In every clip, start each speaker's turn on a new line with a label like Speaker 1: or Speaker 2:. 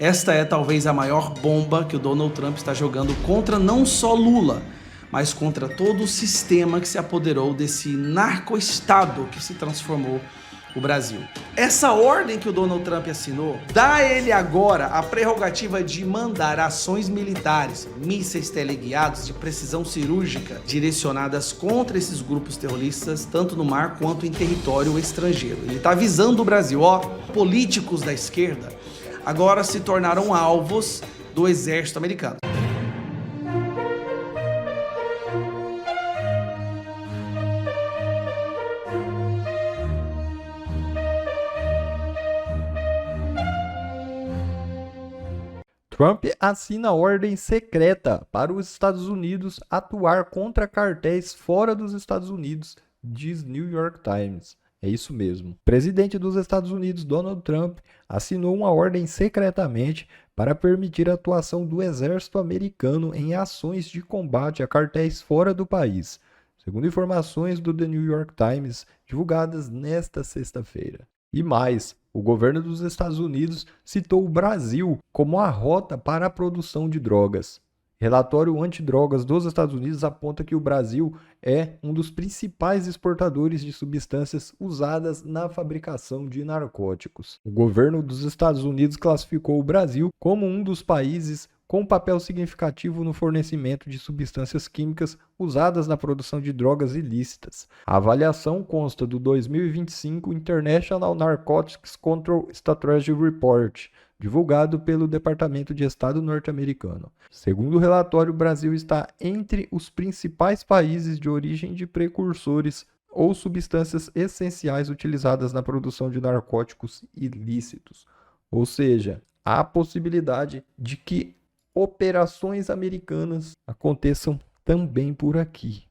Speaker 1: Esta é talvez a maior bomba que o Donald Trump está jogando contra não só Lula, mas contra todo o sistema que se apoderou desse narco-estado que se transformou o Brasil. Essa ordem que o Donald Trump assinou dá a ele agora a prerrogativa de mandar ações militares, mísseis teleguiados de precisão cirúrgica direcionadas contra esses grupos terroristas, tanto no mar quanto em território estrangeiro. Ele está avisando o Brasil, ó, políticos da esquerda agora se tornaram alvos do exército americano.
Speaker 2: Trump assina ordem secreta para os Estados Unidos atuar contra cartéis fora dos Estados Unidos, diz New York Times. É isso mesmo. O presidente dos Estados Unidos, Donald Trump, assinou uma ordem secretamente para permitir a atuação do exército americano em ações de combate a cartéis fora do país, segundo informações do The New York Times divulgadas nesta sexta-feira. E mais, o governo dos Estados Unidos citou o Brasil como a rota para a produção de drogas. Relatório antidrogas dos Estados Unidos aponta que o Brasil é um dos principais exportadores de substâncias usadas na fabricação de narcóticos. O governo dos Estados Unidos classificou o Brasil como um dos países com papel significativo no fornecimento de substâncias químicas usadas na produção de drogas ilícitas. A avaliação consta do 2025 International Narcotics Control Strategy Report, divulgado pelo Departamento de Estado norte-americano. Segundo o relatório, o Brasil está entre os principais países de origem de precursores ou substâncias essenciais utilizadas na produção de narcóticos ilícitos. Ou seja, há a possibilidade de que operações americanas aconteçam também por aqui.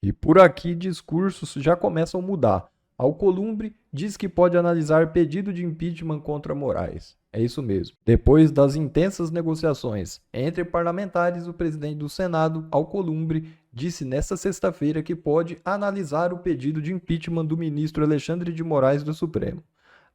Speaker 2: E por aqui discursos já começam a mudar. Alcolumbre diz que pode analisar pedido de impeachment contra Moraes. É isso mesmo. Depois das intensas negociações entre parlamentares, o presidente do Senado, Alcolumbre, disse nesta sexta-feira que pode analisar o pedido de impeachment do ministro Alexandre de Moraes do Supremo.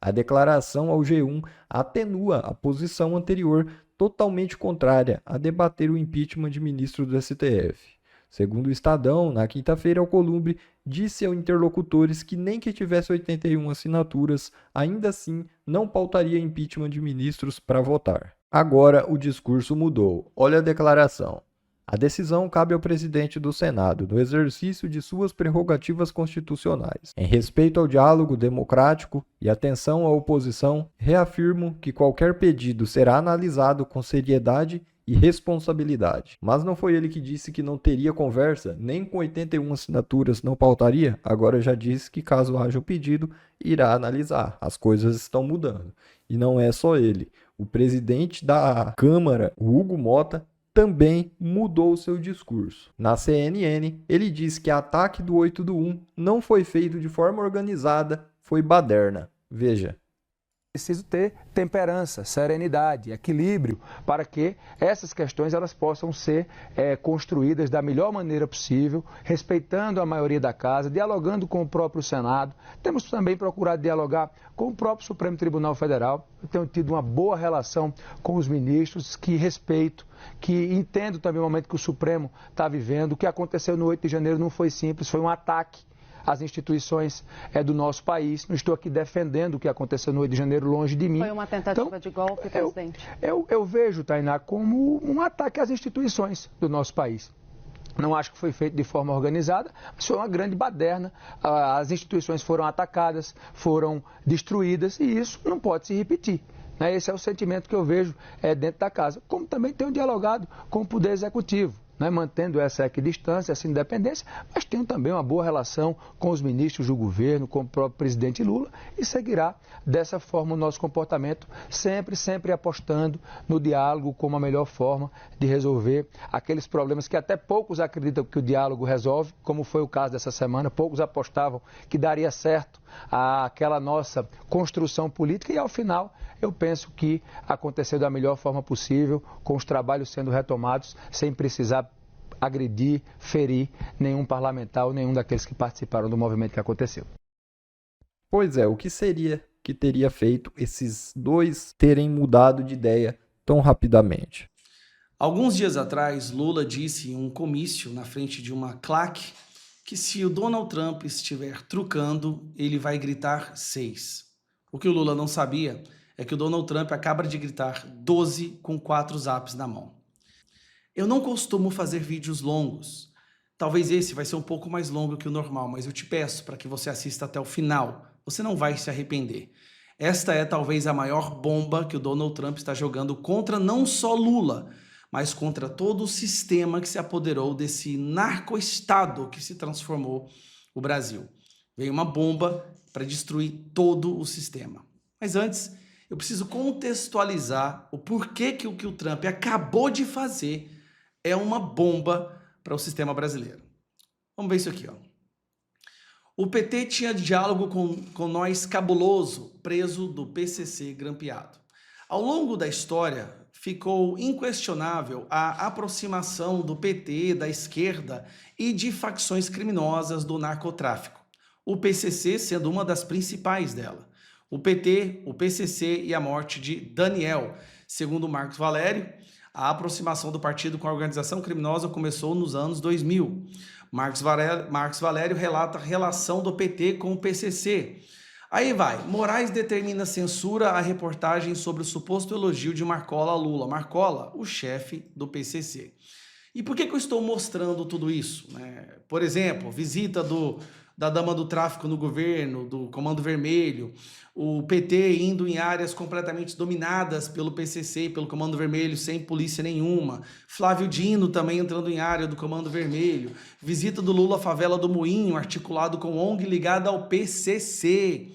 Speaker 2: A declaração ao G1 atenua a posição anterior totalmente contrária a debater o impeachment de ministro do STF. Segundo o Estadão, na quinta-feira, Alcolumbre disse aos interlocutores que nem que tivesse 81 assinaturas, ainda assim não pautaria impeachment de ministros para votar. Agora o discurso mudou. Olha a declaração. A decisão cabe ao presidente do Senado, no exercício de suas prerrogativas constitucionais. Em respeito ao diálogo democrático e atenção à oposição, reafirmo que qualquer pedido será analisado com seriedade e responsabilidade. Mas não foi ele que disse que não teria conversa, nem com 81 assinaturas não pautaria, agora já disse que caso haja o pedido, irá analisar. As coisas estão mudando. E não é só ele. O presidente da Câmara, o Hugo Mota, também mudou seu discurso. Na CNN, ele disse que o ataque do 8 do 1 não foi feito de forma organizada, foi baderna. Veja.
Speaker 3: Preciso ter temperança, serenidade, equilíbrio, para que essas questões elas possam ser construídas da melhor maneira possível, respeitando a maioria da casa, dialogando com o próprio Senado. Temos também procurado dialogar com o próprio Supremo Tribunal Federal. Eu tenho tido uma boa relação com os ministros, que respeito, que entendo também o momento que o Supremo está vivendo. O que aconteceu no 8 de janeiro não foi simples, foi um ataque às instituições do nosso país. Não estou aqui defendendo o que aconteceu no 8 de janeiro, longe de mim.
Speaker 4: Foi uma tentativa de golpe, presidente?
Speaker 3: Eu vejo, Tainá, como um ataque às instituições do nosso país. Não acho que foi feito de forma organizada, mas foi uma grande baderna. As instituições foram atacadas, foram destruídas, e isso não pode se repetir. Esse é o sentimento que eu vejo dentro da casa. Como também tenho dialogado com o Poder Executivo, mantendo essa equidistância, essa independência, mas tenho também uma boa relação com os ministros do governo, com o próprio presidente Lula, e seguirá dessa forma o nosso comportamento, sempre apostando no diálogo como a melhor forma de resolver aqueles problemas que até poucos acreditam que o diálogo resolve, como foi o caso dessa semana. Poucos apostavam que daria certo aquela nossa construção política, e ao final eu penso que aconteceu da melhor forma possível, com os trabalhos sendo retomados, sem precisar agredir, ferir nenhum parlamentar ou nenhum daqueles que participaram do movimento que aconteceu.
Speaker 2: Pois é, o que seria que teria feito esses dois terem mudado de ideia tão rapidamente?
Speaker 1: Alguns dias atrás, Lula disse em um comício na frente de uma claque que se o Donald Trump estiver trucando, ele vai gritar 6. O que o Lula não sabia é que o Donald Trump acaba de gritar 12 com 4 zaps na mão. Eu não costumo fazer vídeos longos. Talvez esse vai ser um pouco mais longo que o normal, mas eu te peço para que você assista até o final. Você não vai se arrepender. Esta é talvez a maior bomba que o Donald Trump está jogando contra não só Lula, mas contra todo o sistema que se apoderou desse narco-estado que se transformou o Brasil. Veio uma bomba para destruir todo o sistema. Mas antes, eu preciso contextualizar o porquê que o Trump acabou de fazer é uma bomba para o sistema brasileiro. Vamos ver isso aqui, ó. O PT tinha diálogo com nós cabuloso, preso do PCC grampeado. Ao longo da história, ficou inquestionável a aproximação do PT, da esquerda e de facções criminosas do narcotráfico. O PCC sendo uma das principais dela. O PT, o PCC e a morte de Daniel. Segundo Marcos Valério, a aproximação do partido com a organização criminosa começou nos anos 2000. Marcos Valério relata a relação do PT com o PCC. Aí vai, Moraes determina censura a reportagem sobre o suposto elogio de Marcola a Lula. Marcola, o chefe do PCC. E por que eu estou mostrando tudo isso? Por exemplo, visita da dama do tráfico no governo, do Comando Vermelho, o PT indo em áreas completamente dominadas pelo PCC e pelo Comando Vermelho, sem polícia nenhuma, Flávio Dino também entrando em área do Comando Vermelho, visita do Lula à favela do Moinho, articulado com ONG ligada ao PCC.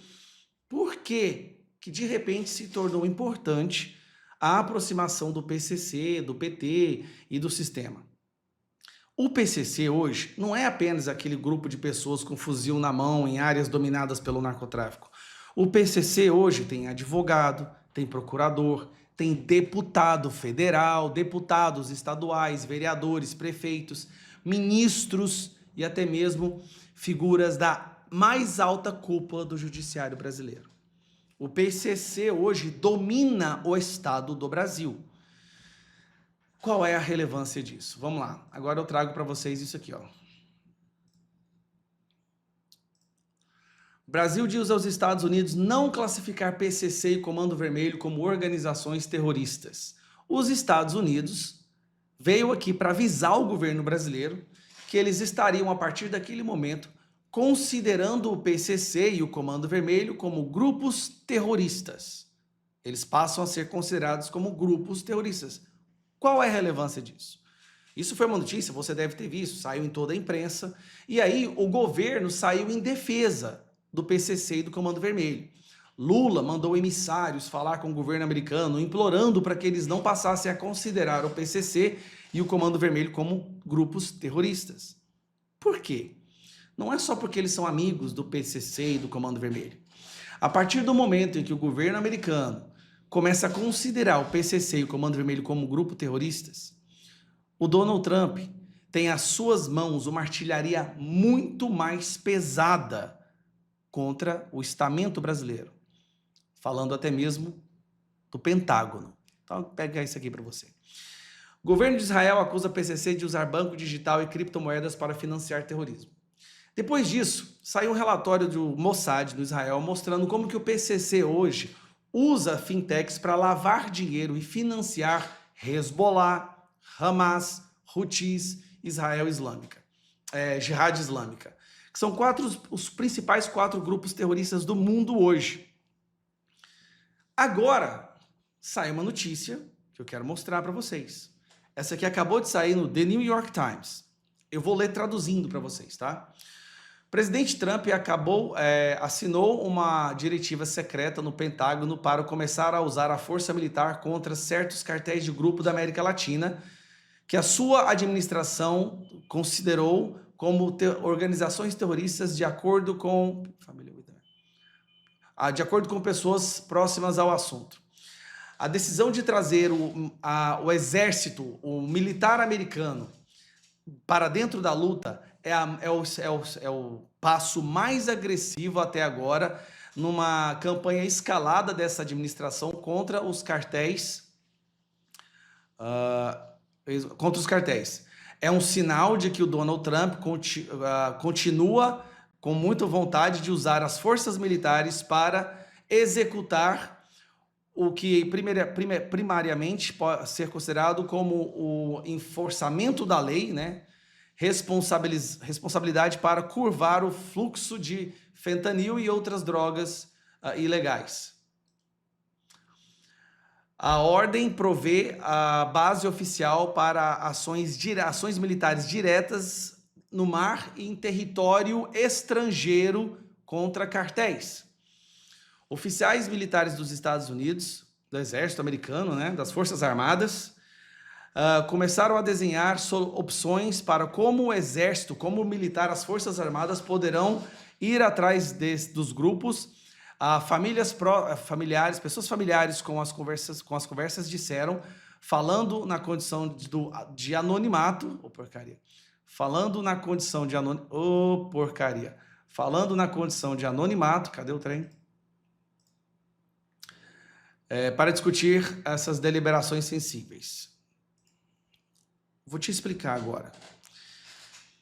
Speaker 1: Por que de repente se tornou importante a aproximação do PCC, do PT e do sistema? O PCC hoje não é apenas aquele grupo de pessoas com fuzil na mão em áreas dominadas pelo narcotráfico. O PCC hoje tem advogado, tem procurador, tem deputado federal, deputados estaduais, vereadores, prefeitos, ministros e até mesmo figuras da mais alta cúpula do judiciário brasileiro. O PCC hoje domina o Estado do Brasil. Qual é a relevância disso? Vamos lá. Agora eu trago para vocês isso aqui, ó. O Brasil diz aos Estados Unidos não classificar PCC e Comando Vermelho como organizações terroristas. Os Estados Unidos veio aqui para avisar o governo brasileiro que eles estariam, a partir daquele momento, considerando o PCC e o Comando Vermelho como grupos terroristas. Eles passam a ser considerados como grupos terroristas. Qual é a relevância disso? Isso foi uma notícia, você deve ter visto, saiu em toda a imprensa, e aí o governo saiu em defesa do PCC e do Comando Vermelho. Lula mandou emissários falar com o governo americano, implorando para que eles não passassem a considerar o PCC e o Comando Vermelho como grupos terroristas. Por quê? Não é só porque eles são amigos do PCC e do Comando Vermelho. A partir do momento em que o governo americano começa a considerar o PCC e o Comando Vermelho como grupo terroristas, o Donald Trump tem às suas mãos uma artilharia muito mais pesada contra o estamento brasileiro, falando até mesmo do Pentágono. Então, vou pegar isso aqui para você. O governo de Israel acusa a PCC de usar banco digital e criptomoedas para financiar terrorismo. Depois disso, saiu um relatório do Mossad, do Israel, mostrando como que o PCC hoje usa fintechs para lavar dinheiro e financiar Hezbollah, Hamas, Houthis, Israel Islâmica, Jihad Islâmica, que são os principais 4 grupos terroristas do mundo hoje. Agora, sai uma notícia que eu quero mostrar para vocês. Essa aqui acabou de sair no The New York Times. Eu vou ler traduzindo para vocês, tá? O presidente Trump assinou uma diretiva secreta no Pentágono para começar a usar a força militar contra certos cartéis de grupo da América Latina, que a sua administração considerou como organizações terroristas de acordo com pessoas próximas ao assunto. A decisão de trazer o exército, o militar americano, para dentro da luta é o passo mais agressivo até agora numa campanha escalada dessa administração contra os cartéis. É um sinal de que o Donald Trump continua com muita vontade de usar as forças militares para executar o que primariamente pode ser considerado como o enforçamento da lei, né? Responsabilidade para curvar o fluxo de fentanil e outras drogas ilegais. A ordem provê a base oficial para ações militares diretas no mar e em território estrangeiro contra cartéis. Oficiais militares dos Estados Unidos, do exército americano, né, das Forças Armadas, começaram a desenhar opções para como o exército, como o militar, as Forças Armadas poderão ir atrás dos grupos. Familiares, pessoas familiares com as conversas disseram, falando na condição de anonimato, falando na condição de anonimato, cadê o trem? Para discutir essas deliberações sensíveis. Vou te explicar agora.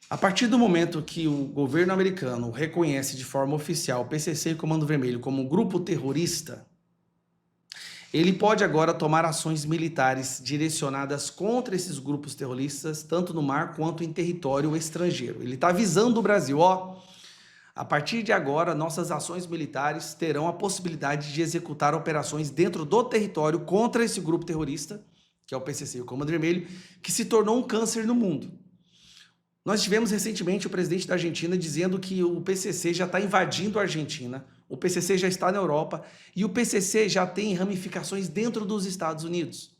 Speaker 1: A partir do momento que o governo americano reconhece de forma oficial o PCC e o Comando Vermelho como um grupo terrorista, ele pode agora tomar ações militares direcionadas contra esses grupos terroristas, tanto no mar quanto em território estrangeiro. Ele está avisando o Brasil, a partir de agora, nossas ações militares terão a possibilidade de executar operações dentro do território contra esse grupo terrorista, que é o PCC e o Comando Vermelho, que se tornou um câncer no mundo. Nós tivemos recentemente o presidente da Argentina dizendo que o PCC já está invadindo a Argentina, o PCC já está na Europa e o PCC já tem ramificações dentro dos Estados Unidos.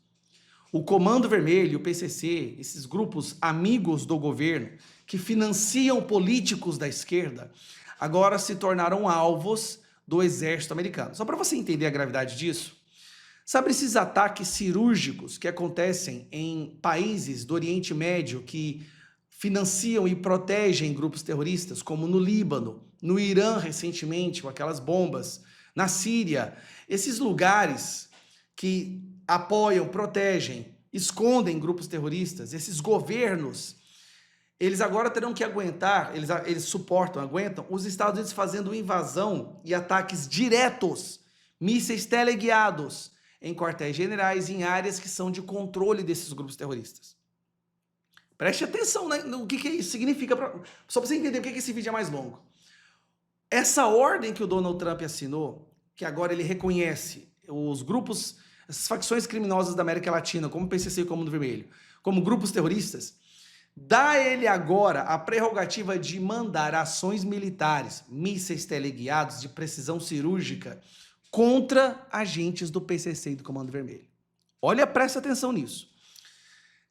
Speaker 1: O Comando Vermelho e o PCC, esses grupos amigos do governo que financiam políticos da esquerda, agora se tornaram alvos do exército americano. Só para você entender a gravidade disso, sabe esses ataques cirúrgicos que acontecem em países do Oriente Médio que financiam e protegem grupos terroristas, como no Líbano, no Irã recentemente, com aquelas bombas, na Síria, esses lugares que apoiam, protegem, escondem grupos terroristas, esses governos, eles agora terão que aguentar, eles aguentam os Estados Unidos fazendo invasão e ataques diretos, mísseis teleguiados em quartéis generais, em áreas que são de controle desses grupos terroristas. Preste atenção, né, no que isso significa, só para você entender porque que esse vídeo é mais longo. Essa ordem que o Donald Trump assinou, que agora ele reconhece os grupos, as facções criminosas da América Latina, como o PCC e o Comando Vermelho, como grupos terroristas, dá a ele agora a prerrogativa de mandar ações militares, mísseis teleguiados de precisão cirúrgica, contra agentes do PCC e do Comando Vermelho. Olha, presta atenção nisso.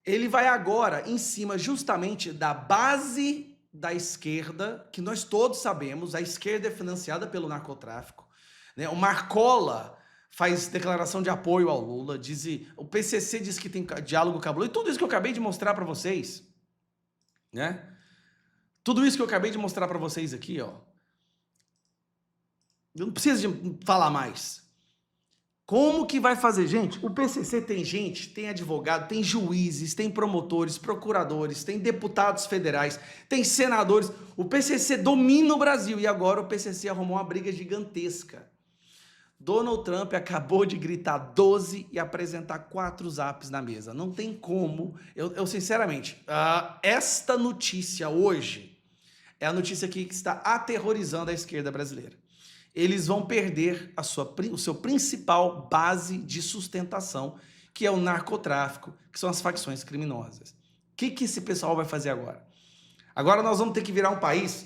Speaker 1: Ele vai agora em cima justamente da base da esquerda, que nós todos sabemos, a esquerda é financiada pelo narcotráfico, né? O Marcola faz declaração de apoio ao Lula, o PCC diz que tem diálogo cabuloso, e tudo isso que eu acabei de mostrar para vocês, né? Tudo isso que eu acabei de mostrar para vocês aqui, ó. Eu não preciso de falar mais. Como que vai fazer? Gente, o PCC tem gente, tem advogado, tem juízes, tem promotores, procuradores, tem deputados federais, tem senadores. O PCC domina o Brasil e agora o PCC arrumou uma briga gigantesca. Donald Trump acabou de gritar 12 e apresentar 4 zaps na mesa. Não tem como. Eu sinceramente, esta notícia hoje é a notícia que está aterrorizando a esquerda brasileira. Eles vão perder o seu principal base de sustentação, que é o narcotráfico, que são as facções criminosas. O que esse pessoal vai fazer agora? Agora nós vamos ter que virar um país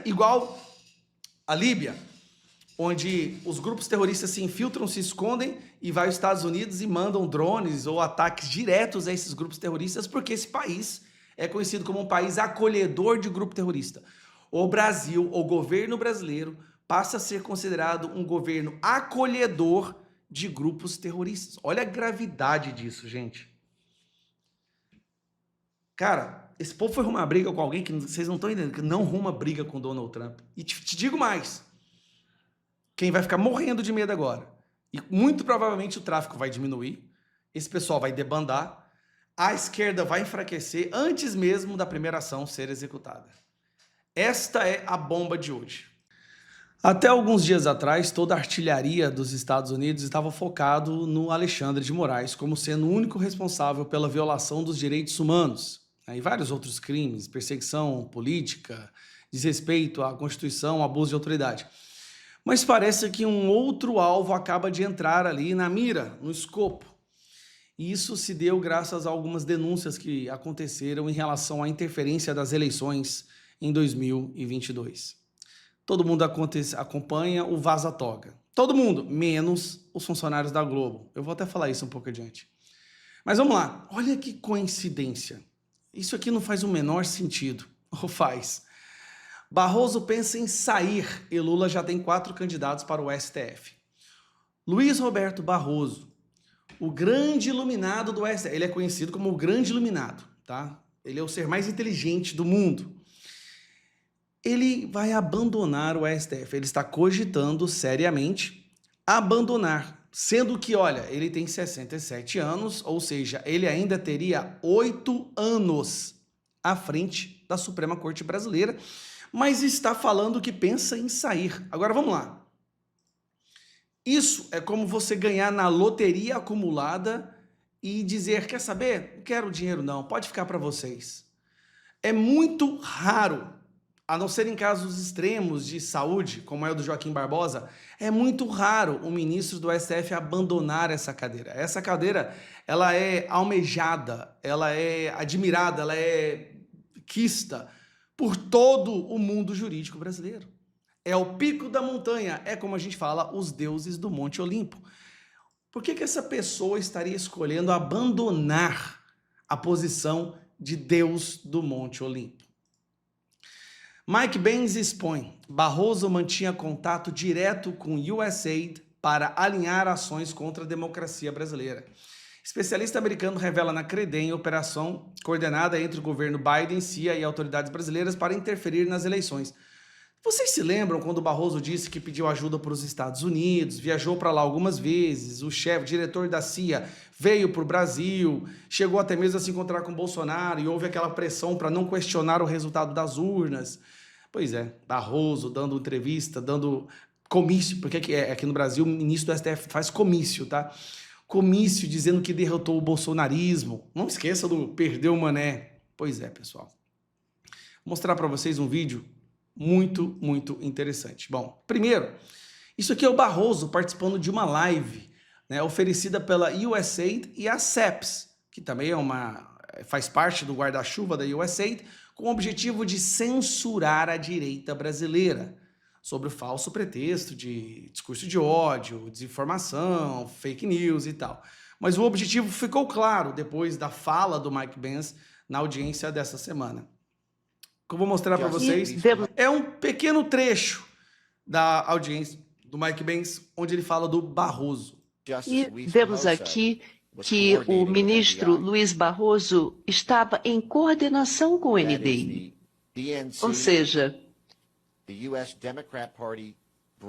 Speaker 1: igual a Líbia, onde os grupos terroristas se infiltram, se escondem e vai aos Estados Unidos e mandam drones ou ataques diretos a esses grupos terroristas, porque esse país é conhecido como um país acolhedor de grupo terrorista. O Brasil, o governo brasileiro, passa a ser considerado um governo acolhedor de grupos terroristas. Olha a gravidade disso, gente. Cara, esse povo foi arrumar briga com alguém que vocês não estão entendendo, que não arruma briga com Donald Trump. E te digo mais. quem vai ficar morrendo de medo agora. E muito provavelmente o tráfico vai diminuir, esse pessoal vai debandar, a esquerda vai enfraquecer antes mesmo da primeira ação ser executada. Esta é a bomba de hoje. Até alguns dias atrás, toda a artilharia dos Estados Unidos estava focado no Alexandre de Moraes como sendo o único responsável pela violação dos direitos humanos, né, e vários outros crimes, perseguição política, desrespeito à Constituição, abuso de autoridade. Mas parece que um outro alvo acaba de entrar ali na mira, no escopo. E isso se deu graças a algumas denúncias que aconteceram em relação à interferência das eleições em 2022. Todo mundo acompanha o vaza-toga. Todo mundo, menos os funcionários da Globo. Eu vou até falar isso um pouco adiante. Mas vamos lá, olha que coincidência. Isso aqui não faz o menor sentido. Ou faz? Barroso pensa em sair e Lula já tem 4 candidatos para o STF. Luiz Roberto Barroso, o grande iluminado do STF. Ele é conhecido como o grande iluminado, tá? Ele é o ser mais inteligente do mundo. Ele vai abandonar o STF. Ele está cogitando seriamente abandonar. Sendo que, olha, ele tem 67 anos, ou seja, ele ainda teria 8 anos à frente da Suprema Corte Brasileira, mas está falando que pensa em sair. Agora vamos lá. Isso é como você ganhar na loteria acumulada e dizer, quer saber? Não quero dinheiro não, pode ficar para vocês. É muito raro, a não ser em casos extremos de saúde, como é o do Joaquim Barbosa, é muito raro o ministro do STF abandonar essa cadeira. Essa cadeira, ela é almejada, ela é admirada, ela é quista por todo o mundo jurídico brasileiro. É o pico da montanha, é como a gente fala, os deuses do Monte Olimpo. Por que essa pessoa estaria escolhendo abandonar a posição de Deus do Monte Olimpo? Mike Pence expõe, Barroso mantinha contato direto com USAID para alinhar ações contra a democracia brasileira. Especialista americano revela na Credem operação coordenada entre o governo Biden, CIA e autoridades brasileiras para interferir nas eleições. Vocês se lembram quando o Barroso disse que pediu ajuda para os Estados Unidos, viajou para lá algumas vezes, o diretor da CIA veio para o Brasil, chegou até mesmo a se encontrar com o Bolsonaro e houve aquela pressão para não questionar o resultado das urnas. Pois é, Barroso dando entrevista, dando comício, porque aqui no Brasil o ministro do STF faz comício, tá? Comício dizendo que derrotou o bolsonarismo. Não esqueça do perdeu o mané. Pois é, pessoal. Vou mostrar para vocês um vídeo muito, muito interessante. Bom, primeiro, isso aqui é o Barroso participando de uma live, né, oferecida pela USAID e a CEPS, que também faz parte do guarda-chuva da USAID, com o objetivo de censurar a direita brasileira, sobre o falso pretexto de discurso de ódio, desinformação, fake news e tal. Mas o objetivo ficou claro depois da fala do Mike Pence na audiência dessa semana. O que eu vou mostrar para vocês é um pequeno trecho da audiência do Mike Pence, onde ele fala do Barroso.
Speaker 5: E vemos aqui que o ministro Luiz Barroso estava em coordenação com o NDI. Ou seja,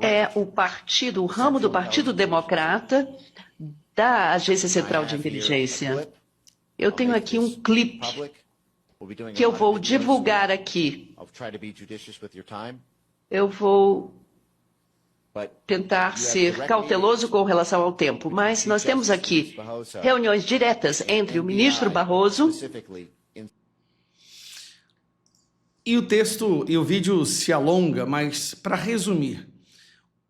Speaker 5: é o ramo do Partido Democrata da Agência Central de Inteligência. Eu tenho aqui um clipe que eu vou divulgar aqui. Eu vou tentar ser cauteloso com relação ao tempo, mas nós temos aqui reuniões diretas entre o ministro Barroso
Speaker 1: e o texto e o vídeo se alonga, mas para resumir,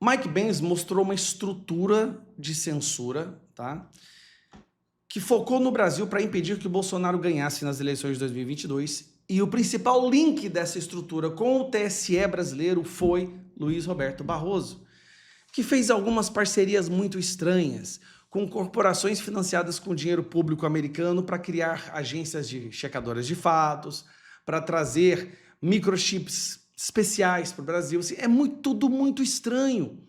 Speaker 1: Mike Pence mostrou uma estrutura de censura, tá? Que focou no Brasil para impedir que o Bolsonaro ganhasse nas eleições de 2022, e o principal link dessa estrutura com o TSE brasileiro foi Luiz Roberto Barroso, que fez algumas parcerias muito estranhas com corporações financiadas com dinheiro público americano para criar agências de checadoras de fatos, para trazer microchips especiais para o Brasil. Assim, tudo muito estranho.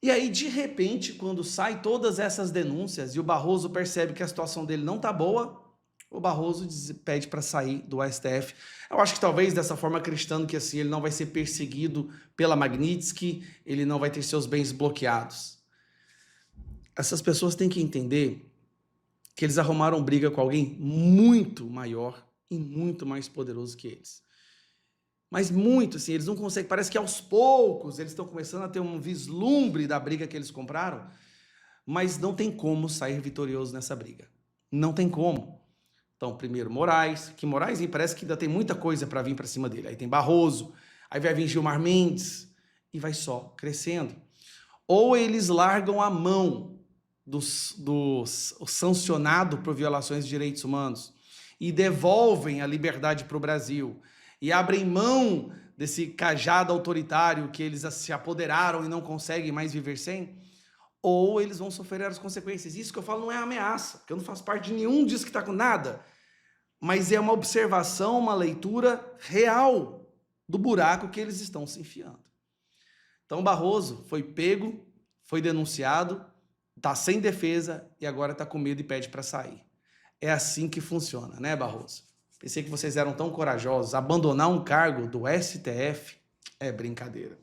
Speaker 1: E aí, de repente, quando sai todas essas denúncias e o Barroso percebe que a situação dele não está boa, o Barroso pede para sair do STF. Eu acho que talvez dessa forma acreditando que assim ele não vai ser perseguido pela Magnitsky, ele não vai ter seus bens bloqueados. Essas pessoas têm que entender que eles arrumaram briga com alguém muito maior e muito mais poderoso que eles. Mas muito, assim, eles não conseguem, parece que aos poucos eles estão começando a ter um vislumbre da briga que eles compraram, mas não tem como sair vitorioso nessa briga. Não tem como. Então, primeiro Moraes, que Moraes parece que ainda tem muita coisa para vir para cima dele. Aí tem Barroso, aí vai vir Gilmar Mendes e vai só crescendo. Ou eles largam a mão do sancionado por violações de direitos humanos e devolvem a liberdade para o Brasil e abrem mão desse cajado autoritário que eles se apoderaram e não conseguem mais viver sem, ou eles vão sofrer as consequências. Isso que eu falo não é ameaça, porque eu não faço parte de nenhum disso que está com nada, mas é uma observação, uma leitura real do buraco que eles estão se enfiando. Então Barroso foi pego, foi denunciado, está sem defesa e agora está com medo e pede para sair. É assim que funciona, né, Barroso? Pensei que vocês eram tão corajosos. Abandonar um cargo do STF é brincadeira.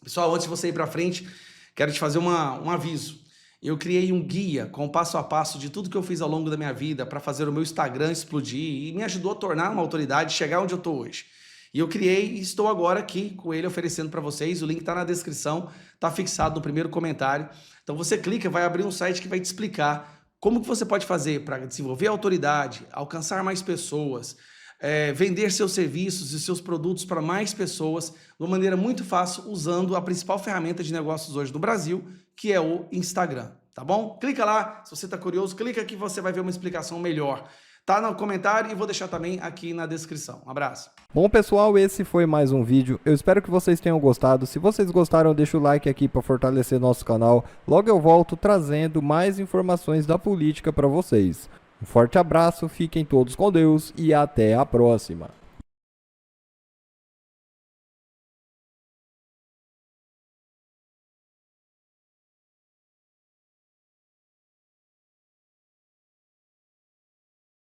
Speaker 1: Pessoal, antes de você ir para frente, quero te fazer um aviso. Eu criei um guia com passo a passo de tudo que eu fiz ao longo da minha vida para fazer o meu Instagram explodir e me ajudou a tornar uma autoridade e chegar onde eu estou hoje. E eu criei e estou agora aqui com ele oferecendo para vocês. O link está na descrição, está fixado no primeiro comentário. Então você clica, vai abrir um site que vai te explicar como que você pode fazer para desenvolver a autoridade, alcançar mais pessoas, vender seus serviços e seus produtos para mais pessoas de uma maneira muito fácil, usando a principal ferramenta de negócios hoje no Brasil, que é o Instagram, tá bom? Clica lá, se você está curioso, clica que você vai ver uma explicação melhor. Tá no comentário e vou deixar também aqui na descrição. Um abraço.
Speaker 2: Bom, pessoal, esse foi mais um vídeo. Eu espero que vocês tenham gostado. Se vocês gostaram, deixa o like aqui para fortalecer nosso canal. Logo eu volto trazendo mais informações da política para vocês. Um forte abraço, fiquem todos com Deus e até a próxima.